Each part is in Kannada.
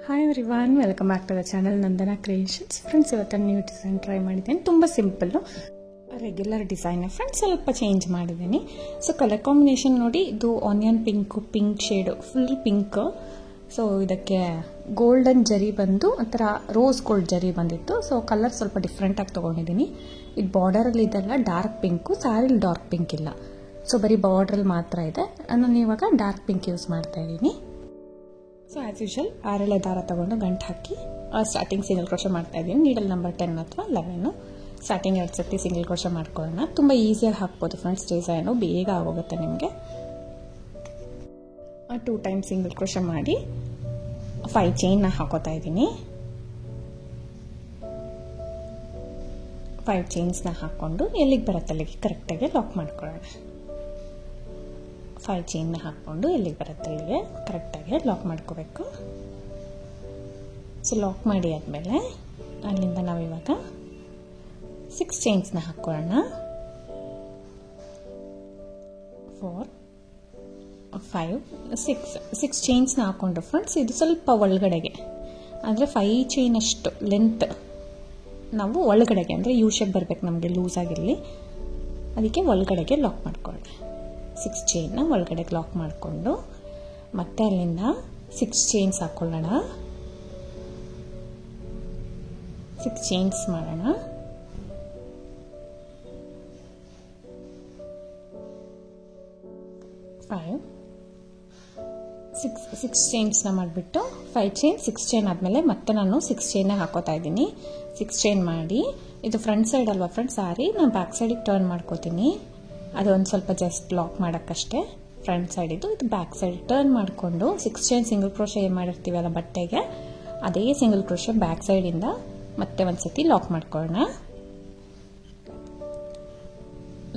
Hi everyone, welcome back to the channel Nandana creations. Friends, ಇವತ್ತು ನ್ಯೂ ಡಿಸೈನ್ ಟ್ರೈ ಮಾಡಿದ್ದೇನೆ. ತುಂಬ ಸಿಂಪಲ್ಲು ರೆಗ್ಯುಲರ್ ಡಿಸೈನ್ ಫ್ರೆಂಡ್ಸ್, ಸ್ವಲ್ಪ ಚೇಂಜ್ ಮಾಡಿದ್ದೀನಿ. ಸೊ ಕಲರ್ ಕಾಂಬಿನೇಷನ್ ನೋಡಿ, ಇದು onion pink shade, full pink. So ಇದಕ್ಕೆ ಗೋಲ್ಡನ್ ಜರಿ ಬಂದು ಒಂಥರ ರೋಸ್ ಗೋಲ್ಡ್ ಜರಿ ಬಂದಿತ್ತು. ಸೊ ಕಲರ್ ಸ್ವಲ್ಪ ಡಿಫ್ರೆಂಟಾಗಿ ತೊಗೊಂಡಿದ್ದೀನಿ. ಇದು ಬಾರ್ಡರಲ್ಲಿ ಇದೆಲ್ಲ ಡಾರ್ಕ್ ಪಿಂಕು, ಸ್ಯಾರಿಲಿ ಡಾರ್ಕ್ ಪಿಂಕ್ ಇಲ್ಲ. ಸೊ ಬರೀ ಬಾರ್ಡ್ರಲ್ಲಿ ಮಾತ್ರ ಇದೆ. ನಾನು ಇವಾಗ ಡಾರ್ಕ್ ಪಿಂಕ್ ಯೂಸ್ ಮಾಡ್ತಾ ಇದ್ದೀನಿ. ಸೊ ಆ್ಯಸ್ ಯೂಶಲ್ 6 ದಾರ ತೊಗೊಂಡು ಗಂಟು ಹಾಕಿ ಸ್ಟಾರ್ಟಿಂಗ್ ಸಿಂಗಲ್ ಕ್ರೋಶೆ ಮಾಡ್ತಾ ಇದ್ದೀನಿ. ನೀಡಲ್ ನಂಬರ್ 10 ಅಥವಾ 11 ಸ್ಟಾರ್ಟಿಂಗ್ 2 ಸರ್ತಿ ಸಿಂಗಲ್ ಕ್ರೋಶೆ ಮಾಡ್ಕೊಳ್ಳೋಣ. ತುಂಬ ಈಸಿಯಾಗಿ ಹಾಕ್ಬೋದು ಫ್ರೆಂಡ್ಸ್, ಡಿಸೈನು ಬೇಗ ಆಗೋಗುತ್ತೆ ನಿಮಗೆ. 2 ಟೈಮ್ ಸಿಂಗಲ್ ಕ್ರೋಶೆ ಮಾಡಿ 5 ಚೈನ್ನ ಹಾಕೋತಾ ಇದ್ದೀನಿ. 5 ಚೈನ್ಸ್ನ ಹಾಕ್ಕೊಂಡು ಎಲ್ಲಿಗೆ ಬರುತ್ತೆ ಅಲ್ಲಿಗೆ ಕರೆಕ್ಟಾಗಿ ಲಾಕ್ ಮಾಡ್ಕೊಳ್ಳೋಣ. 5 ಚೈನ್ನ ಹಾಕ್ಕೊಂಡು ಎಲ್ಲಿಗೆ ಬರುತ್ತೆ ಅಲ್ಲಿಗೆ ಕರೆಕ್ಟಾಗಿ ಲಾಕ್ ಮಾಡ್ಕೋಬೇಕು. ಸೊ ಲಾಕ್ ಮಾಡಿ ಆದಮೇಲೆ ಅಲ್ಲಿಂದ ನಾವಿವಾಗ 6 ಚೈನ್ಸ್ನ ಹಾಕ್ಕೊಳ್ಳೋಣ. 4 5 6 ಚೈನ್ಸ್ನ ಹಾಕ್ಕೊಂಡು ಫ್ರೆಂಡ್ಸ್, ಇದು ಸ್ವಲ್ಪ ಒಳಗಡೆಗೆ ಅಂದರೆ 5 ಚೈನ್ ಅಷ್ಟು ಲೆಂತ್ ನಾವು ಒಳಗಡೆಗೆ ಅಂದರೆ ಯು ಶೇಪ್ ಬರಬೇಕು ನಮಗೆ, ಲೂಸ್ ಆಗಿರಲಿ. ಅದಕ್ಕೆ ಒಳಗಡೆಗೆ ಲಾಕ್ ಮಾಡ್ಕೊಳ್ಳೋಣ. 6 ಚೈನ್ನ ಒಳಗಡೆಗೆ ಲಾಕ್ ಮಾಡಿಕೊಂಡು ಮತ್ತೆ ಅಲ್ಲಿಂದ 6 ಚೈನ್ಸ್ ಹಾಕ್ಕೊಳ್ಳೋಣ. 6 ಚೈನ್ಸ್ ಮಾಡೋಣ. 5 6 ಚೈನ್ಸ್ನ ಮಾಡಿಬಿಟ್ಟು 5 ಚೈನ್ 6 ಚೈನ್ ಆದಮೇಲೆ ಮತ್ತೆ ನಾನು 6 ಚೈನ್ನ ಹಾಕೋತಾ ಇದ್ದೀನಿ. 6 ಚೈನ್ ಮಾಡಿ, ಇದು ಫ್ರಂಟ್ ಸೈಡ್ ಅಲ್ವಾ ಫ್ರೆಂಡ್ಸ್ ಸಾರಿ, ನಾನು ಬ್ಯಾಕ್ ಸೈಡಿಗೆ ಟರ್ನ್ ಮಾಡ್ಕೋತೀನಿ. ಅದೊಂದು ಸ್ವಲ್ಪ ಜಸ್ಟ್ ಲಾಕ್ ಮಾಡೋಕ್ಕಷ್ಟೇ. ಫ್ರಂಟ್ ಸೈಡ್ ಇದು ಬ್ಯಾಕ್ ಸೈಡ್ ಟರ್ನ್ ಮಾಡಿಕೊಂಡು 6 ಚೈನ್ ಸಿಂಗಲ್ ಕ್ರೋಶೆ ಏನು ಮಾಡಿರ್ತೀವಲ್ಲ ಬಟ್ಟೆಗೆ, ಅದೇ ಸಿಂಗಲ್ ಕ್ರೋಶೆ ಬ್ಯಾಕ್ ಸೈಡಿಂದ ಮತ್ತೆ ಒಂದು ಸತಿ ಲಾಕ್ ಮಾಡ್ಕೊಳ್ಳೋಣ.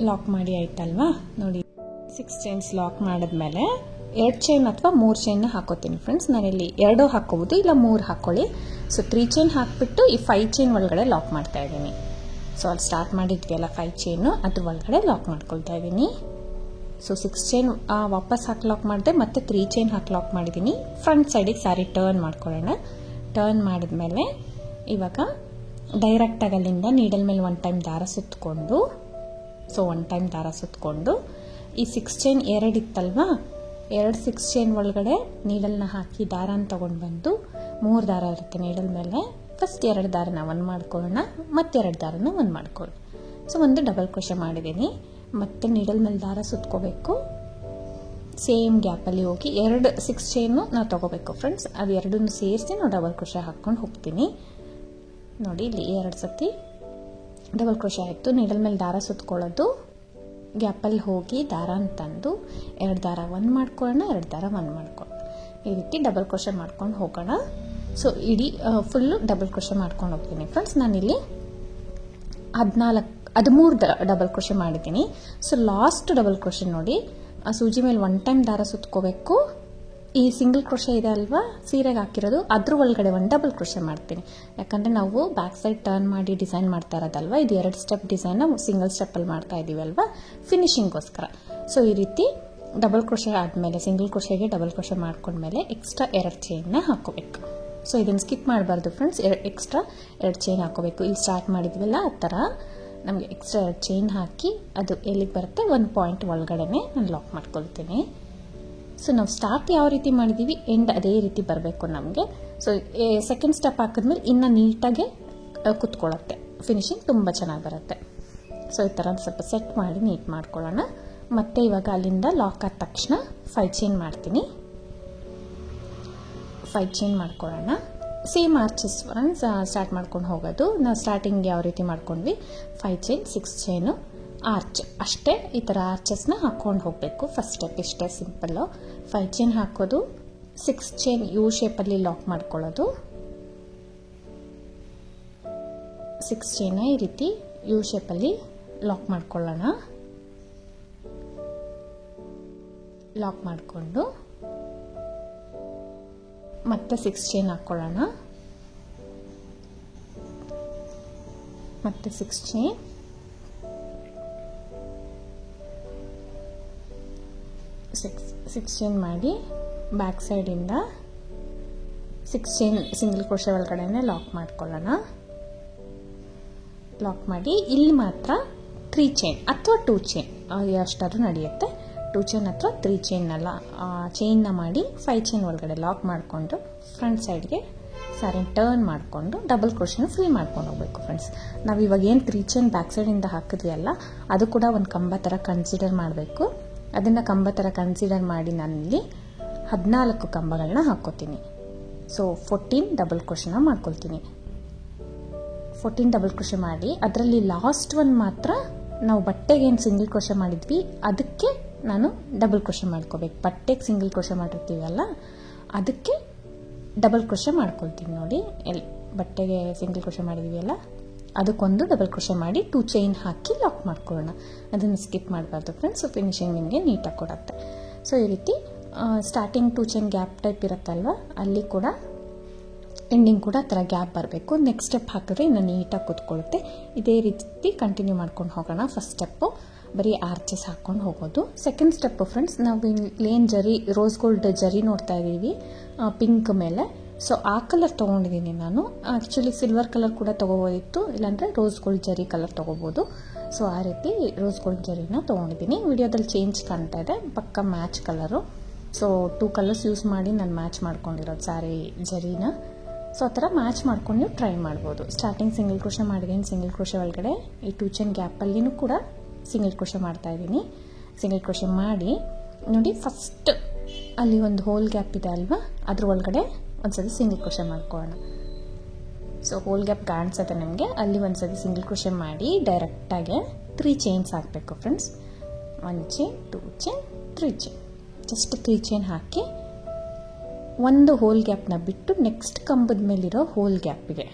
ಲಾಕ್ ಮಾಡಿ ಆಯ್ತಲ್ವಾ ನೋಡಿ. 6 ಚೈನ್ಸ್ ಲಾಕ್ ಮಾಡಿದ್ಮೇಲೆ 2 ಚೈನ್ ಅಥವಾ 3 ಚೈನ್ನ ಹಾಕೋತೀನಿ ಫ್ರೆಂಡ್ಸ್. ನಾನಿಲ್ಲಿ 2 ಹಾಕೋಬೋದು, ಇಲ್ಲ 3 ಹಾಕೊಳ್ಳಿ. ಸೊ 3 ಚೈನ್ ಹಾಕಿಬಿಟ್ಟು ಈ 5 ಚೈನ್ ಒಳಗಡೆ ಲಾಕ್ ಮಾಡ್ತಾ ಇದ್ದೀನಿ. ಸೊ ಅಲ್ಲಿ ಸ್ಟಾರ್ಟ್ ಮಾಡಿದ್ವಿ ಅಲ್ಲ 5 ಚೈನು, ಅದ್ರ ಒಳಗಡೆ ಲಾಕ್ ಮಾಡ್ಕೊಳ್ತಾ ಇದ್ದೀನಿ. ಸೊ 6 ಚೈನ್ ವಾಪಸ್ ಹಾಕಿ ಲಾಕ್ ಮಾಡಿದೆ, ಮತ್ತೆ 3 ಚೈನ್ ಹಾಕಿ ಲಾಕ್ ಮಾಡಿದ್ದೀನಿ. ಫ್ರಂಟ್ ಸೈಡಿಗೆ ಸಾರಿ ಟರ್ನ್ ಮಾಡ್ಕೊಳ್ಳೋಣ. ಟರ್ನ್ ಮಾಡಿದ್ಮೇಲೆ ಇವಾಗ ಡೈರೆಕ್ಟಾಗಿ ಅಲ್ಲಿಂದ ನೀಡಲ್ ಮೇಲೆ 1 ಟೈಮ್ ದಾರ ಸುತ್ತಕೊಂಡು, ಸೊ 1 ಟೈಮ್ ದಾರ ಸುತ್ತಕೊಂಡು ಈ 6 ಚೈನ್ 2 ಇತ್ತಲ್ವಾ, 2 6 ಚೈನ್ ಒಳಗಡೆ ನೀಡಲ್ನ ಹಾಕಿ ದಾರನ ತೊಗೊಂಡು ಬಂದು 3 ದಾರ ಇರುತ್ತೆ ನೀಡಲ್ ಮೇಲೆ. ಫಸ್ಟ್ 2 ದಾರನ 1 ಮಾಡ್ಕೊಳ್ಳೋಣ, ಮತ್ತೆ 2 ದಾರನ 1 ಮಾಡ್ಕೊಳ್ಳೋಣ. ಸೊ ಒಂದು ಡಬಲ್ ಕ್ರೋಶೆ ಮಾಡಿದ್ದೀನಿ. ಮತ್ತೆ ನೀಡಲ್ ಮೇಲೆ ದಾರ ಸುತ್ಕೋಬೇಕು. ಸೇಮ್ ಗ್ಯಾಪಲ್ಲಿ ಹೋಗಿ 2 6 ಚೈನು ನಾವು ತೊಗೋಬೇಕು ಫ್ರೆಂಡ್ಸ್. ಅದು ಎರಡನ್ನೂ ಸೇರಿಸಿ ನಾವು ಡಬಲ್ ಕ್ರೋಶೆ ಹಾಕ್ಕೊಂಡು ಹೋಗ್ತೀನಿ. ನೋಡಿ ಇಲ್ಲಿ 2 ಸತಿ ಡಬಲ್ ಕ್ರೋಶೆ ಆಯಿತು. ನೀಡಲ್ ಮೇಲೆ ದಾರ ಸುತ್ಕೊಳ್ಳೋದು, ಗ್ಯಾಪಲ್ಲಿ ಹೋಗಿ ದಾರ ಅಂತಂದು 2 ದಾರ 1 ಮಾಡ್ಕೊಳ್ಳೋಣ, 2 ದಾರ 1 ಮಾಡ್ಕೊಳ್ಳೋಣ. ಈ ರೀತಿ ಡಬಲ್ ಕ್ರೋಶೆ ಮಾಡ್ಕೊಂಡು ಹೋಗೋಣ. ಸೊ ಇಡೀ ಫುಲ್ಲು ಡಬಲ್ ಕ್ರೋಶೆ ಮಾಡ್ಕೊಂಡು ಹೋಗ್ತೀನಿ ಫ್ರೆಂಡ್ಸ್. ನಾನಿಲ್ಲಿ 13 ಡಬಲ್ ಕ್ರೋಶೆ ಮಾಡಿದ್ದೀನಿ. ಸೊ ಲಾಸ್ಟ್ ಡಬಲ್ ಕ್ರೋಶೆ ನೋಡಿ, ಆ ಸೂಜಿ ಮೇಲೆ 1 ಟೈಮ್ ದಾರ ಸುತ್ಕೋಬೇಕು. ಈ ಸಿಂಗಲ್ ಕ್ರೋಶೆ ಇದೆ ಅಲ್ವಾ ಸೀರೆಗೆ ಹಾಕಿರೋದು, ಅದ್ರ ಒಳಗಡೆ 1 ಡಬಲ್ ಕ್ರೋಶೆ ಮಾಡ್ತೀನಿ. ಯಾಕಂದರೆ ನಾವು ಬ್ಯಾಕ್ ಸೈಡ್ ಟರ್ನ್ ಮಾಡಿ ಡಿಸೈನ್ ಮಾಡ್ತಾ ಇರೋದಲ್ವ, ಇದು 2 ಸ್ಟೆಪ್ ಡಿಸೈನ್ ಸಿಂಗಲ್ ಸ್ಟೆಪ್ಪಲ್ಲಿ ಮಾಡ್ತಾ ಇದ್ದೀವಿ ಅಲ್ವಾ ಫಿನಿಶಿಂಗೋಸ್ಕರ. ಸೊ ಈ ರೀತಿ ಡಬಲ್ ಕ್ರೋಶೆ ಆದಮೇಲೆ ಸಿಂಗಲ್ ಕ್ರೋಶೆಗೆ ಡಬಲ್ ಕ್ರೋಶೆ ಮಾಡ್ಕೊಂಡ್ಮೇಲೆ ಎಕ್ಸ್ಟ್ರಾ 2 ಚೈನ್ನ ಹಾಕೋಬೇಕು. ಸೊ ಇದನ್ನು ಸ್ಕಿಪ್ ಮಾಡಬಾರ್ದು ಫ್ರೆಂಡ್ಸ್, ಎಕ್ಸ್ಟ್ರಾ 2 ಚೈನ್ ಹಾಕೋಬೇಕು. ಇಲ್ಲಿ ಸ್ಟಾರ್ಟ್ ಮಾಡಿದ್ವಲ್ಲ ಆ ಥರ ನಮಗೆ ಎಕ್ಸ್ಟ್ರಾ 2 ಚೈನ್ ಹಾಕಿ ಅದು ಎಲ್ಲಿಗೆ ಬರುತ್ತೆ 1 ಪಾಯಿಂಟ್ ಒಳಗಡೆ ನಾನು ಲಾಕ್ ಮಾಡ್ಕೊಳ್ತೀನಿ. ಸೊ ನಾವು ಸ್ಟಾರ್ಟ್ ಯಾವ ರೀತಿ ಮಾಡಿದ್ದೀವಿ ಎಂಡ್ ಅದೇ ರೀತಿ ಬರಬೇಕು ನಮಗೆ. ಸೊ ಸೆಕೆಂಡ್ ಸ್ಟೆಪ್ ಹಾಕಿದ್ಮೇಲೆ ಇನ್ನೂ ನೀಟಾಗಿ ಕುತ್ಕೊಳ್ಳುತ್ತೆ, ಫಿನಿಶಿಂಗ್ ತುಂಬ ಚೆನ್ನಾಗಿ ಬರುತ್ತೆ. ಸೊ ಈ ಥರ ಸ್ವಲ್ಪ ಸೆಟ್ ಮಾಡಿ ನೀಟ್ ಮಾಡ್ಕೊಳ್ಳೋಣ. ಮತ್ತು ಇವಾಗ ಅಲ್ಲಿಂದ ಲಾಕ್ ಆದ ತಕ್ಷಣ 5 ಚೈನ್ ಮಾಡ್ತೀನಿ. 5 ಚೈನ್ ಮಾಡ್ಕೊಳ್ಳೋಣ. ಸೇಮ್ ಆರ್ಚಸ್ ಫ್ರೆಂಡ್ಸ್ ಸ್ಟಾರ್ಟ್ ಮಾಡ್ಕೊಂಡು ಹೋಗೋದು. ನಾವು ಸ್ಟಾರ್ಟಿಂಗ್ ಯಾವ ರೀತಿ ಮಾಡ್ಕೊಂಡ್ವಿ 5 ಚೈನ್ 6 ಚೈನು ಆರ್ಚ್ ಅಷ್ಟೇ. ಈ ಥರ ಆರ್ಚಸ್ನ ಹಾಕ್ಕೊಂಡು ಹೋಗಬೇಕು. ಫಸ್ಟ್ ಸ್ಟೆಪ್ ಇಷ್ಟೇ ಸಿಂಪಲ್ಲು. 5 ಚೈನ್ ಹಾಕೋದು, 6 ಚೈನ್ ಯು ಶೇಪಲ್ಲಿ ಲಾಕ್ ಮಾಡ್ಕೊಳ್ಳೋದು. 6 ಚೈನ ಈ ರೀತಿ ಯು ಶೇಪಲ್ಲಿ ಲಾಕ್ ಮಾಡ್ಕೊಳ್ಳೋಣ. ಲಾಕ್ ಮಾಡಿಕೊಂಡು ಮತ್ತೆ 6 ಚೈನ್ ಹಾಕ್ಕೊಳ್ಳೋಣ. ಮತ್ತೆ 6 ಚೈನ್, 6 ಚೈನ್ ಮಾಡಿ ಬ್ಯಾಕ್ ಸೈಡಿಂದ 6 ಚೈನ್ ಸಿಂಗಲ್ ಕ್ರೋಶೆ ಒಳಗಡೆನೆ ಲಾಕ್ ಮಾಡ್ಕೊಳ್ಳೋಣ. ಲಾಕ್ ಮಾಡಿ ಇಲ್ಲಿ ಮಾತ್ರ 3 ಚೈನ್ ಅಥವಾ 2 ಚೈನ್ ಎಷ್ಟಾದ್ರೂ ನಡೆಯುತ್ತೆ. 2 ಚೈನ್ ಅಥವಾ 3 ಚೈನ್ನಲ್ಲ ಚೈನ್ನ ಮಾಡಿ 5 ಚೈನ್ ಒಳಗಡೆ ಲಾಕ್ ಮಾಡಿಕೊಂಡು ಫ್ರಂಟ್ ಸೈಡ್ಗೆ ಸಾರಿ ಟರ್ನ್ ಮಾಡಿಕೊಂಡು ಡಬಲ್ ಕ್ರೋಶೆನ ಫಿಲ್ ಮಾಡ್ಕೊಂಡು ಹೋಗ್ಬೇಕು ಫ್ರೆಂಡ್ಸ್. ನಾವು ಇವಾಗ ಏನು 3 ಚೈನ್ ಬ್ಯಾಕ್ ಸೈಡಿಂದ ಹಾಕಿದ್ವಿ ಅಲ್ಲ, ಅದು ಕೂಡ ಒಂದು ಕಂಬ ಥರ ಕನ್ಸಿಡರ್ ಮಾಡಬೇಕು. ಅದನ್ನು ಕಂಬ ಥರ ಕನ್ಸಿಡರ್ ಮಾಡಿ ನಾನಿಲ್ಲಿ 14 ಕಂಬಗಳನ್ನ ಹಾಕೋತೀನಿ. ಸೊ 14 ಡಬಲ್ ಕ್ರೋಶೆನ ಮಾಡ್ಕೊಳ್ತೀನಿ. 14 ಡಬಲ್ ಕ್ರೋಶೆ ಮಾಡಿ ಅದರಲ್ಲಿ ಲಾಸ್ಟ್ ಒನ್ ಮಾತ್ರ ನಾವು ಬಟ್ಟೆಗೆ ಏನು ಸಿಂಗಲ್ ಕ್ರೋಶೆ ಮಾಡಿದ್ವಿ ಅದಕ್ಕೆ ನಾನು ಡಬಲ್ ಕ್ರೋಶೆ ಮಾಡ್ಕೋಬೇಕು. ಬಟ್ಟೆಗೆ ಸಿಂಗಲ್ ಕ್ರೋಶೆ ಮಾಡಿರ್ತೀವಲ್ಲ ಅದಕ್ಕೆ ಡಬಲ್ ಕ್ರೋಶೆ ಮಾಡ್ಕೊಳ್ತೀನಿ ನೋಡಿ. ಎಲ್ಲಿ ಬಟ್ಟೆಗೆ ಸಿಂಗಲ್ ಕ್ರೋಶೆ ಮಾಡಿದ್ವಿ ಅಲ್ಲ ಅದಕ್ಕೊಂದು ಡಬಲ್ ಕ್ರೋಶೆ ಮಾಡಿ 2 ಚೈನ್ ಹಾಕಿ ಲಾಕ್ ಮಾಡ್ಕೊಳ್ಳೋಣ. ಅದನ್ನು ಸ್ಕಿಪ್ ಮಾಡಬಾರ್ದು ಫ್ರೆಂಡ್ಸ್, ಫಿನಿಶಿಂಗ್ ನಿಮಗೆ ನೀಟಾಗಿ ಕೊಡುತ್ತೆ. ಸೊ ಈ ರೀತಿ ಸ್ಟಾರ್ಟಿಂಗ್ 2 ಚೈನ್ ಗ್ಯಾಪ್ ಟೈಪ್ ಇರುತ್ತಲ್ವ, ಅಲ್ಲಿ ಕೂಡ ಎಂಡಿಂಗ್ ಕೂಡ ಆ ಥರ ಗ್ಯಾಪ್ ಬರಬೇಕು. ನೆಕ್ಸ್ಟ್ ಸ್ಟೆಪ್ ಹಾಕಿದ್ರೆ ಇನ್ನು ನೀಟಾಗಿ ಕೂತ್ಕೊಳ್ಳುತ್ತೆ. ಇದೇ ರೀತಿ ಕಂಟಿನ್ಯೂ ಮಾಡ್ಕೊಂಡು ಹೋಗೋಣ. ಫಸ್ಟ್ ಸ್ಟೆಪ್ಪು ಬರೀ ಆರ್ಚಸ್ ಹಾಕ್ಕೊಂಡು ಹೋಗೋದು. ಸೆಕೆಂಡ್ ಸ್ಟೆಪ್ಪು ಫ್ರೆಂಡ್ಸ್, ನಾವು ಪ್ಲೇನ್ ಜರಿ ರೋಸ್ ಗೋಲ್ಡ್ ಜರಿ ನೋಡ್ತಾ ಇದ್ದೀವಿ ಪಿಂಕ್ ಮೇಲೆ. ಸೊ ಆ ಕಲರ್ ತೊಗೊಂಡಿದ್ದೀನಿ ನಾನು. ಆ್ಯಕ್ಚುಲಿ ಸಿಲ್ವರ್ ಕಲರ್ ಕೂಡ ತೊಗೋಬೋದಿತ್ತು, ಇಲ್ಲಾಂದರೆ ರೋಸ್ ಗೋಲ್ಡ್ ಜರಿ ಕಲರ್ ತೊಗೋಬೋದು. ಸೊ ಆ ರೀತಿ ರೋಸ್ ಗೋಲ್ಡ್ ಜರಿನ ತೊಗೊಂಡಿದ್ದೀನಿ. ವಿಡಿಯೋದಲ್ಲಿ ಚೇಂಜ್ ಕಾಣ್ತಾ ಇದೆ, ಪಕ್ಕ match colour. So 2 colours use ಮಾಡಿ ನಾನು ಮ್ಯಾಚ್ ಮಾಡ್ಕೊಂಡಿರೋದು ಸ್ಯಾರಿ ಜರಿನ. ಸೊ ಆ ಥರ ಮ್ಯಾಚ್ ಮಾಡ್ಕೊಂಡು ನೀವು ಟ್ರೈ ಮಾಡ್ಬೋದು. ಸ್ಟಾರ್ಟಿಂಗ್ ಸಿಂಗಲ್ ಕ್ರೋಶೆ ಮಾಡಿದ್ದೀನಿ, ಸಿಂಗಲ್ ಕ್ರೋಶೆ ಒಳಗಡೆ ಈ 2 ಚೈನ್ ಗ್ಯಾಪಲ್ಲಿನೂ ಕೂಡ ಸಿಂಗಲ್ ಕ್ರೋಶೆ ಮಾಡ್ತಾ ಇದ್ದೀನಿ. ಸಿಂಗಲ್ ಕ್ರೋಶೆ ಮಾಡಿ ನೋಡಿ, ಫಸ್ಟ್ ಅಲ್ಲಿ ಒಂದು ಹೋಲ್ ಗ್ಯಾಪ್ ಇದೆ ಅಲ್ವಾ, ಅದ್ರ ಒಳಗಡೆ ಒಂದ್ಸತಿ ಸಿಂಗಲ್ ಕ್ರೋಶೆ ಮಾಡ್ಕೊಳ್ಳೋಣ. ಸೊ ಹೋಲ್ ಗ್ಯಾಪ್ ಕಾಣಿಸುತ್ತೆ ನಮಗೆ, ಅಲ್ಲಿ ಒಂದ್ಸತಿ ಸಿಂಗಲ್ ಕ್ರೋಶೆ ಮಾಡಿ ಡೈರೆಕ್ಟಾಗಿ 3 ಚೈನ್ಸ್ ಹಾಕಬೇಕು friends. 1 chain 2 chain 3 chain, just 3 chain ಹಾಕಿ ಒಂದು ಹೋಲ್ ಗ್ಯಾಪ್ನ ಬಿಟ್ಟು ನೆಕ್ಸ್ಟ್ ಕಂಬದ ಮೇಲಿರೋ ಹೋಲ್ ಗ್ಯಾಪಿಗೆ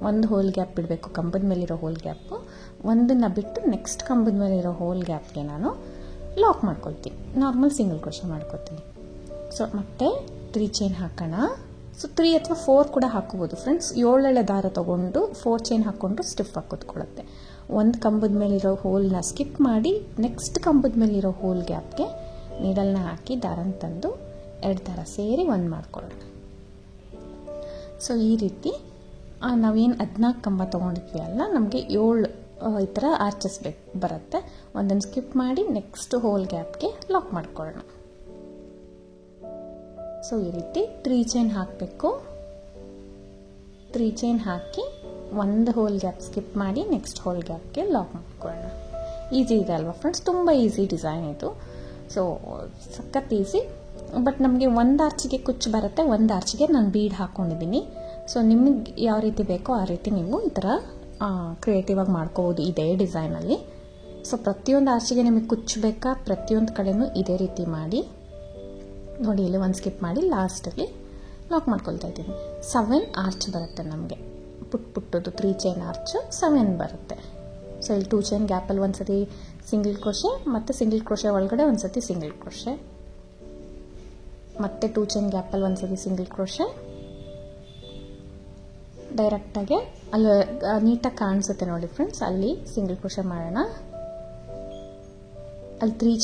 ಒಂದು ಹೋಲ್ ಗ್ಯಾಪ್ ಬಿಡಬೇಕು. ಕಂಬದ ಮೇಲಿರೋ ಹೋಲ್ ಗ್ಯಾಪು ಒಂದನ್ನು ಬಿಟ್ಟು ನೆಕ್ಸ್ಟ್ ಕಂಬದ ಮೇಲಿರೋ ಹೋಲ್ ಗ್ಯಾಪ್ಗೆ ನಾನು ಲಾಕ್ ಮಾಡ್ಕೊಳ್ತೀನಿ. ನಾರ್ಮಲ್ ಸಿಂಗಲ್ ಕ್ರೋಶೆ ಮಾಡ್ಕೊತೀನಿ. ಸೊ ಮತ್ತೆ 3 ಚೈನ್ ಹಾಕೋಣ. ಸೊ 3 ಅಥವಾ 4 ಕೂಡ ಹಾಕೋಬೋದು ಫ್ರೆಂಡ್ಸ್. 7 ದಾರ ತೊಗೊಂಡು 4 ಚೈನ್ ಹಾಕ್ಕೊಂಡು ಸ್ಟಿಫ್ ಆಗಿ ಕೂತ್ಕೊಳ್ಳುತ್ತೆ. ಒಂದು ಕಂಬದ ಮೇಲಿರೋ ಹೋಲ್ನ ಸ್ಕಿಪ್ ಮಾಡಿ ನೆಕ್ಸ್ಟ್ ಕಂಬದ ಮೇಲಿರೋ ಹೋಲ್ ಗ್ಯಾಪ್ಗೆ ನೀಡಲ್ನ ಹಾಕಿ ದಾರನ ತಂದು 2 ದಾರ ಸೇರಿ 1 ಮಾಡ್ಕೊಳ್ಳೋಣ. ಸೊ ಈ ರೀತಿ ನಾವೇನು 14 ಕಂಬ ತೊಗೊಂಡಿದ್ವಿ ಅಲ್ಲ, ನಮಗೆ 7 ಈ ಥರ ಆರ್ಚಸ್ ಬರುತ್ತೆ. ಒಂದನ್ನು ಸ್ಕಿಪ್ ಮಾಡಿ ನೆಕ್ಸ್ಟ್ ಹೋಲ್ ಗ್ಯಾಪ್ಗೆ ಲಾಕ್ ಮಾಡ್ಕೊಳ್ಳೋಣ. ಸೊ ಈ ರೀತಿ 3 ಚೈನ್ ಹಾಕಬೇಕು. 3 ಚೈನ್ ಹಾಕಿ ಒಂದು ಹೋಲ್ ಗ್ಯಾಪ್ ಸ್ಕಿಪ್ ಮಾಡಿ ನೆಕ್ಸ್ಟ್ ಹೋಲ್ ಗ್ಯಾಪ್ಗೆ ಲಾಕ್ ಮಾಡ್ಕೊಳ್ಳೋಣ. ಈಸಿ ಇದೆ ಅಲ್ವಾ ಫ್ರೆಂಡ್ಸ್, ತುಂಬ ಈಸಿ ಡಿಸೈನ್ ಇದು. ಸೊ ಸಖತ್ ಈಸಿ. ಬಟ್ ನಮಗೆ ಒಂದು ಆರ್ಚಿಗೆ ಕುಚ್ಚು ಬರುತ್ತೆ, ಒಂದು ಆರ್ಚಿಗೆ ನಾನು ಬೀಡ್ ಹಾಕ್ಕೊಂಡಿದ್ದೀನಿ. ಸೊ ನಿಮಗೆ ಯಾವ ರೀತಿ ಬೇಕೋ ಆ ರೀತಿ ನೀವು ಈ ಥರ ಕ್ರಿಯೇಟಿವ್ ಆಗಿ ಮಾಡ್ಕೋಬೋದು ಇದೇ ಡಿಸೈನಲ್ಲಿ. ಸೊ ಪ್ರತಿಯೊಂದು ಆರ್ಚಿಗೆ ನಿಮಗೆ ಕುಚ್ಚು ಬೇಕಾ, ಪ್ರತಿಯೊಂದು ಕಡೆನೂ ಇದೇ ರೀತಿ ಮಾಡಿ ನೋಡಿ. ಇಲ್ಲಿ ಒಂದು ಸ್ಕಿಪ್ ಮಾಡಿ ಲಾಸ್ಟಲ್ಲಿ ಲಾಕ್ ಮಾಡ್ಕೊಳ್ತಾ ಇದ್ದೀನಿ. 7 ಆರ್ಚ್ ಬರುತ್ತೆ ನಮಗೆ, ಪುಟ್ಟದು 3 ಚೈನ್ ಆರ್ಚ್ 7 ಬರುತ್ತೆ. ಸೊ ಇಲ್ಲಿ 2 ಚೈನ್ ಗ್ಯಾಪಲ್ಲಿ ಒಂದ್ಸತಿ ಸಿಂಗಲ್ ಕ್ರೋಶೆ, ಮತ್ತು ಸಿಂಗಲ್ ಕ್ರೋಶೆ ಒಳಗಡೆ ಒಂದ್ಸತಿ ಸಿಂಗಲ್ ಕ್ರೋಶೆ, ಮತ್ತೆ 2 ಚೈನ್ ಗ್ಯಾಪಲ್ಲಿ ಒಂದ್ಸತಿ ಸಿಂಗಲ್ ಕ್ರೋಶೆ. ಡೈರೆಕ್ಟಾಗಿ ಅಲ್ಲಿ ನೀಟಾಗಿ ಕಾಣಿಸುತ್ತೆ ನೋಡಿ ಫ್ರೆಂಡ್ಸ್, ಅಲ್ಲಿ ಸಿಂಗಲ್ ಕ್ರೋಶೆ ಮಾಡೋಣ. ಅಲ್ಲಿ 3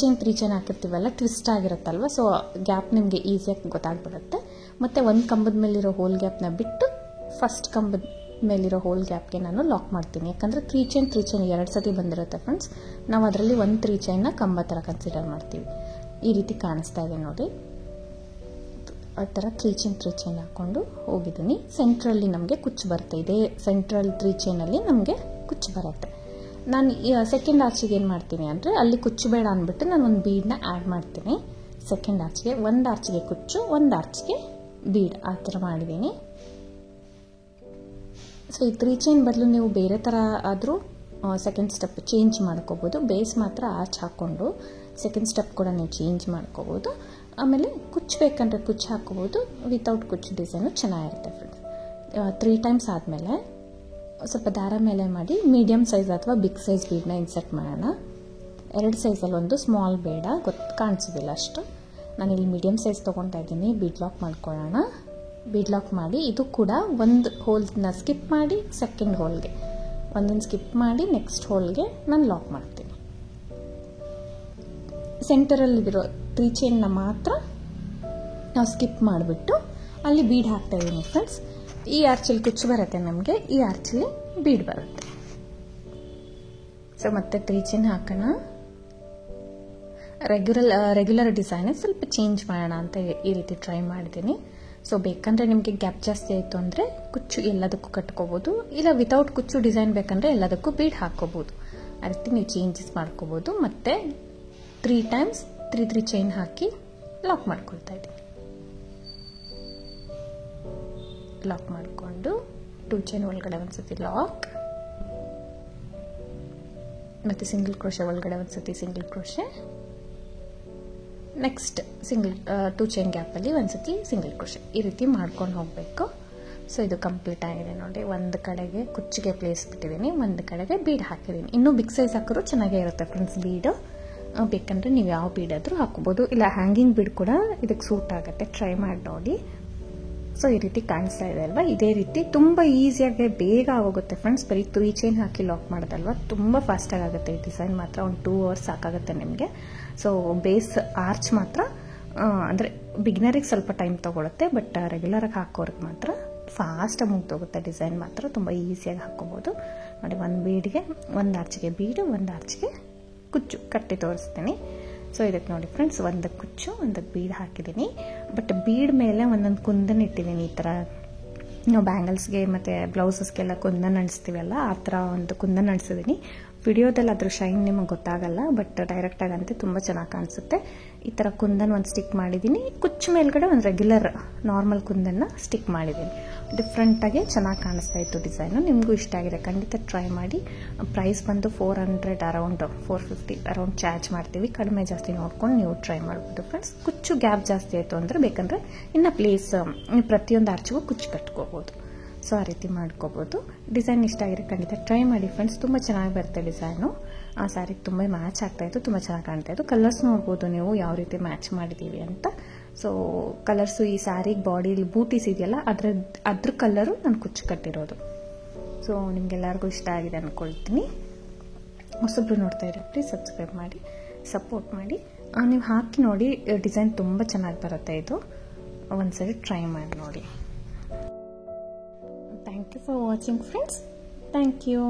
ಚೈನ್ ಹಾಕಿರ್ತೀವಲ್ಲ, ಟ್ವಿಸ್ಟ್ ಆಗಿರುತ್ತಲ್ವ, ಸೊ ಗ್ಯಾಪ್ ನಿಮಗೆ ಈಸಿಯಾಗಿ ಗೊತ್ತಾಗ್ಬಿಡುತ್ತೆ. ಮತ್ತು ಒಂದು ಕಂಬದ ಮೇಲಿರೋ ಹೋಲ್ ಗ್ಯಾಪ್ನ ಬಿಟ್ಟು ಫಸ್ಟ್ ಕಂಬದ ಮೇಲಿರೋ ಹೋಲ್ ಗ್ಯಾಪ್ಗೆ ನಾನು ಲಾಕ್ ಮಾಡ್ತೀನಿ. ಯಾಕಂದರೆ 3 ಚೈನ್ 2 ಸತಿ ಬಂದಿರುತ್ತೆ ಫ್ರೆಂಡ್ಸ್. ನಾವು ಅದರಲ್ಲಿ ಒಂದು 3 ಚೈನ್ನ ಕಂಬ ಥರ ಕನ್ಸಿಡರ್ ಮಾಡ್ತೀವಿ. ಈ ರೀತಿ ಕಾಣಿಸ್ತಾ ಇದೆ ನೋಡಿ, ಆ ಥರ 3 ಚೈನ್ ಹಾಕ್ಕೊಂಡು ಹೋಗಿದ್ದೀನಿ. ಸೆಂಟ್ರಲ್ಲಿ ನಮಗೆ ಕುಚ್ಚು ಬರುತ್ತೆ. ಇದೇ ಸೆಂಟ್ರಲ್ 3 ಚೈನಲ್ಲಿ ನಮಗೆ ಕುಚ್ಚು ಬರುತ್ತೆ. ನಾನು ಸೆಕೆಂಡ್ ಆರ್ಚಿಗೆ ಏನು ಮಾಡ್ತೀನಿ ಅಂದರೆ, ಅಲ್ಲಿ ಕುಚ್ಚು ಬೇಡ ಅಂದ್ಬಿಟ್ಟು ನಾನು ಒಂದು ಬೀಡನ್ನ ಆ್ಯಡ್ ಮಾಡ್ತೀನಿ ಸೆಕೆಂಡ್ ಆರ್ಚಿಗೆ. ಒಂದು ಆರ್ಚಿಗೆ ಕುಚ್ಚು, ಒಂದು ಆರ್ಚಿಗೆ ಬೀಡ್, ಆ ಥರ ಮಾಡಿದ್ದೀನಿ. ಸೊ ಈ 3 ಚೈನ್ ಬದಲು ನೀವು ಬೇರೆ ಥರ ಆದರೂ ಸೆಕೆಂಡ್ ಸ್ಟೆಪ್ ಚೇಂಜ್ ಮಾಡ್ಕೋಬೋದು. ಬೇಸ್ ಮಾತ್ರ ಆರ್ಚ್ ಹಾಕ್ಕೊಂಡು ಸೆಕೆಂಡ್ ಸ್ಟೆಪ್ ಕೂಡ ನೀವು ಚೇಂಜ್ ಮಾಡ್ಕೋಬೋದು. ಆಮೇಲೆ ಕುಚ್ಚು ಬೇಕಂದ್ರೆ ಕುಚ್ಚು ಹಾಕ್ಕೋಬೋದು, ವಿತೌಟ್ ಕುಚ್ಚು ಡಿಸೈನು ಚೆನ್ನಾಗಿರುತ್ತೆ ಫ್ರೆಂಡ್ಸ್. 3 ಟೈಮ್ಸ್ ಆದಮೇಲೆ ಸ್ವಲ್ಪ ದಾರ ಮೇಲೆ ಮಾಡಿ ಮೀಡಿಯಮ್ ಸೈಜ್ ಅಥವಾ ಬಿಗ್ ಸೈಜ್ ಬೀಡನ್ನ ಇನ್ಸರ್ಟ್ ಮಾಡೋಣ. 2 ಸೈಜಲ್ಲಿ ಒಂದು ಸ್ಮಾಲ್ ಬೇಡ, ಕಾಣಿಸೋದಿಲ್ಲ ಅಷ್ಟು. ನಾನಿಲ್ಲಿ ಮೀಡಿಯಮ್ ಸೈಜ್ ತೊಗೊತಾ ಇದ್ದೀನಿ. ಬೀಡ್ ಲಾಕ್ ಮಾಡ್ಕೊಳ್ಳೋಣ. ಬೀಡ್ ಲಾಕ್ ಮಾಡಿ ಇದು ಕೂಡ ಒಂದು ಹೋಲ್ನ ಸ್ಕಿಪ್ ಮಾಡಿ ಸೆಕೆಂಡ್ ಹೋಲ್ಗೆ ಒಂದನ್ನು ಸ್ಕಿಪ್ ಮಾಡಿ ನೆಕ್ಸ್ಟ್ ಹೋಲ್ಗೆ ನಾನು ಲಾಕ್ ಮಾಡ್ತೀನಿ. ಸೆಂಟರಲ್ಲಿರೋ 3 ಚೈನ್ನ ಮಾತ್ರ ನಾವು ಸ್ಕಿಪ್ ಮಾಡಿಬಿಟ್ಟು ಅಲ್ಲಿ ಬೀಡ್ ಹಾಕ್ತಾ ಇದ್ದೀನಿ ಫ್ರೆಂಡ್ಸ್. ಈ ಆರ್ಚಲ್ಲಿ ಕುಚ್ಚು ಬರುತ್ತೆ ನಮಗೆ, ಈ ಆರ್ಚಲ್ಲಿ ಬೀಡ್ ಬರುತ್ತೆ. ಸೊ ಮತ್ತೆ 3 ಚೈನ್ ಹಾಕೋಣ. ರೆಗ್ಯುಲರ್ ಡಿಸೈನ್ ಸ್ವಲ್ಪ ಚೇಂಜ್ ಮಾಡೋಣ ಅಂತ ಈ ರೀತಿ ಟ್ರೈ ಮಾಡಿದ್ದೀನಿ. ಸೊ ಬೇಕಂದ್ರೆ ನಿಮಗೆ ಗ್ಯಾಪ್ ಜಾಸ್ತಿ ಆಯಿತು ಅಂದರೆ ಕುಚ್ಚು ಎಲ್ಲದಕ್ಕೂ ಕಟ್ಕೋಬೋದು, ಇಲ್ಲ ವಿತೌಟ್ ಕುಚ್ಚು ಡಿಸೈನ್ ಬೇಕಂದ್ರೆ ಎಲ್ಲದಕ್ಕೂ ಬೀಡ್ ಹಾಕೋಬೋದು. ಆ ರೀತಿ ನೀವು ಚೇಂಜಸ್ ಮಾಡ್ಕೋಬೋದು. ಮತ್ತೆ 3 ಟೈಮ್ಸ್ 3 ಚೈನ್ ಹಾಕಿ ಲಾಕ್ ಮಾಡ್ಕೊಳ್ತಾ ಇದ್ದೀನಿ. ಲಾಕ್ ಮಾಡಿಕೊಂಡು 2 ಚೈನ್ ಒಳಗಡೆ ಒಂದ್ಸತಿ ಲಾಕ್, ಮತ್ತೆ ಸಿಂಗಲ್ ಕ್ರೋಶೆ ಒಳಗಡೆ ಒಂದ್ಸತಿ ಸಿಂಗಲ್ ಕ್ರೋಶೆ, ನೆಕ್ಸ್ಟ್ 2 ಚೈನ್ ಗ್ಯಾಪಲ್ಲಿ ಒಂದ್ಸತಿ ಸಿಂಗಲ್ ಕ್ರೋಶೆ, ಈ ರೀತಿ ಮಾಡ್ಕೊಂಡು ಹೋಗಬೇಕು. ಸೊ ಇದು ಕಂಪ್ಲೀಟ್ ಆಗಿದೆ ನೋಡಿ. ಒಂದು ಕಡೆಗೆ ಕುಚ್ಚಿಗೆ ಪ್ಲೇಸ್ ಬಿಟ್ಟಿದ್ದೀನಿ, ಒಂದು ಕಡೆಗೆ ಬೀಡ್ ಹಾಕಿದ್ದೀನಿ. ಇನ್ನೂ ಬಿಗ್ ಸೈಜ್ ಹಾಕಿದ್ರು ಚೆನ್ನಾಗೇ ಇರುತ್ತೆ ಫ್ರೆಂಡ್ಸ್ ಬೀಡು. ಬೇಕಂದ್ರೆ ನೀವು ಯಾವ ಬೀಡ್ ಆದರೂ ಹಾಕೋಬೋದು, ಇಲ್ಲ ಹ್ಯಾಂಗಿಂಗ್ ಬೀಡ್ ಕೂಡ ಇದಕ್ಕೆ ಸೂಟ್ ಆಗುತ್ತೆ. ಟ್ರೈ ಮಾಡಿ ನೋಡಿ. ಸೊ ಈ ರೀತಿ ಕಾಣಿಸ್ತಾ ಇದೆ ಅಲ್ವಾ, ಇದೇ ರೀತಿ ತುಂಬ ಈಸಿಯಾಗಿ ಬೇಗ ಆಗೋಗುತ್ತೆ ಫ್ರೆಂಡ್ಸ್. ಬರೀ 3 ಚೈನ್ ಹಾಕಿ ಲಾಕ್ ಮಾಡೋದಲ್ವಾ, ತುಂಬ ಫಾಸ್ಟಾಗಿ ಆಗುತ್ತೆ. ಈ ಡಿಸೈನ್ ಮಾತ್ರ ಒಂದು 2 ಅವರ್ಸ್ ಸಾಕಾಗುತ್ತೆ ನಿಮಗೆ. ಸೊ ಬೇಸ್ ಆರ್ಚ್ ಮಾತ್ರ ಅಂದರೆ ಬಿಗಿನರಿಗೆ ಸ್ವಲ್ಪ ಟೈಮ್ ತೊಗೊಳುತ್ತೆ, ಬಟ್ ರೆಗ್ಯುಲರಾಗಿ ಹಾಕೋರಿಗೆ ಮಾತ್ರ ಫಾಸ್ಟಾಗಿ ಮುಗ್ದೋಗುತ್ತೆ. ಡಿಸೈನ್ ಮಾತ್ರ ತುಂಬ ಈಸಿಯಾಗಿ ಹಾಕೋಬೋದು ನೋಡಿ. ಒಂದು ಬೀಡ್ಗೆ ಒಂದು ಆರ್ಚಿಗೆ ಬೀಡು, ಒಂದು ಆರ್ಚಿಗೆ ಕುಚ್ಚು ಕಟ್ಟಿ ತೋರಿಸ್ತೀನಿ. ಸೊ ಇದಕ್ಕೆ ನೋಡಿ ಫ್ರೆಂಡ್ಸ್, ಒಂದಕ್ಕೆ ಕುಚ್ಚು ಒಂದಕ್ಕೆ ಬೀಡ್ ಹಾಕಿದ್ದೀನಿ. ಬಟ್ ಬೀಡ್ ಮೇಲೆ ಒಂದೊಂದು ಕುಂದನ್ ಇಟ್ಟಿದ್ದೀನಿ. ಈ ಥರ ನಾವು ಬ್ಯಾಂಗಲ್ಸ್ಗೆ ಮತ್ತು ಬ್ಲೌಸಸ್ಗೆಲ್ಲ ಕುಂದನ್ ಅಣಿಸ್ತೀವಲ್ಲ, ಆ ಥರ ಒಂದು ಕುಂದನ್ ಅಣಿಸಿದ್ದೀನಿ. ವಿಡಿಯೋದಲ್ಲಿ ಅದ್ರ ಶೈನ್ ನಿಮಗೆ ಗೊತ್ತಾಗಲ್ಲ, ಬಟ್ ಡೈರೆಕ್ಟಾಗಿ ಅಂತೆ ತುಂಬ ಚೆನ್ನಾಗಿ ಕಾಣಿಸುತ್ತೆ. ಈ ಥರ ಕುಂದನ್ ಒಂದು ಸ್ಟಿಕ್ ಮಾಡಿದ್ದೀನಿ. ಕುಚ್ಚು ಮೇಲ್ಗಡೆ ಒಂದು ರೆಗ್ಯುಲರ್ ನಾರ್ಮಲ್ ಕುಂದನ್ನ ಸ್ಟಿಕ್ ಮಾಡಿದ್ದೀನಿ. ಡಿಫ್ರೆಂಟಾಗಿ ಚೆನ್ನಾಗಿ ಕಾಣಿಸ್ತಾ ಇತ್ತು ಡಿಸೈನು. ನಿಮಗೂ ಇಷ್ಟ ಆಗಿದೆ, ಖಂಡಿತ ಟ್ರೈ ಮಾಡಿ. ಪ್ರೈಸ್ ಬಂದು 400 ಅರೌಂಡ್ 450 ಅರೌಂಡ್ ಚಾರ್ಜ್ ಮಾಡ್ತೀವಿ. ಕಡಿಮೆ ಜಾಸ್ತಿ ನೋಡ್ಕೊಂಡು ನೀವು ಟ್ರೈ ಮಾಡ್ಬೋದು ಫ್ರೆಂಡ್ಸ್. ಕುಚ್ಚು ಗ್ಯಾಪ್ ಜಾಸ್ತಿ ಆಯಿತು ಅಂದರೆ ಬೇಕಂದರೆ ಇನ್ನು ಪ್ಲೇಸ್ ಪ್ರತಿಯೊಂದು ಆರ್ಚಿಗೂ ಕುಚ್ಚು ಕಟ್ಕೋಬೋದು. ಸೊ ಆ ರೀತಿ ಮಾಡ್ಕೋಬೋದು. ಡಿಸೈನ್ ಇಷ್ಟ ಆಗಿದೆ, ಖಂಡಿತ ಟ್ರೈ ಮಾಡಿ ಫ್ರೆಂಡ್ಸ್. ತುಂಬ ಚೆನ್ನಾಗಿ ಬರುತ್ತೆ ಡಿಸೈನು. ಆ ಸ್ಯಾರಿಗೆ ತುಂಬ ಮ್ಯಾಚ್ ಆಗ್ತಾಯಿತ್ತು, ತುಂಬ ಚೆನ್ನಾಗಿ ಕಾಣ್ತಾಯಿತ್ತು. ಕಲರ್ಸ್ ನೋಡ್ಬೋದು ನೀವು ಯಾವ ರೀತಿ ಮ್ಯಾಚ್ ಮಾಡಿದ್ದೀವಿ ಅಂತ. ಸೊ ಕಲರ್ಸು ಈ ಸ್ಯಾರಿಗೆ ಬಾಡಿಲಿ ಬೂಟೀಸ್ ಇದೆಯಲ್ಲ ಅದ್ರ ಕಲರು ನಾನು ಕುಚ್ಚು ಕಟ್ಟಿರೋದು. ಸೊ ನಿಮಗೆಲ್ಲರಿಗೂ ಇಷ್ಟ ಆಗಿದೆ ಅಂದ್ಕೊಳ್ತೀನಿ. ಹೊಸಬ್ರು ನೋಡ್ತಾ ಇರೋ ಪ್ಲೀಸ್ ಸಬ್ಸ್ಕ್ರೈಬ್ ಮಾಡಿ, ಸಪೋರ್ಟ್ ಮಾಡಿ. ನೀವು ಹಾಕಿ ನೋಡಿ, ಡಿಸೈನ್ ತುಂಬ ಚೆನ್ನಾಗಿ ಬರುತ್ತೆ. ಇದು ಒಂದ್ಸರಿ ಟ್ರೈ ಮಾಡಿ ನೋಡಿ. Thank you for watching friends. Thank you.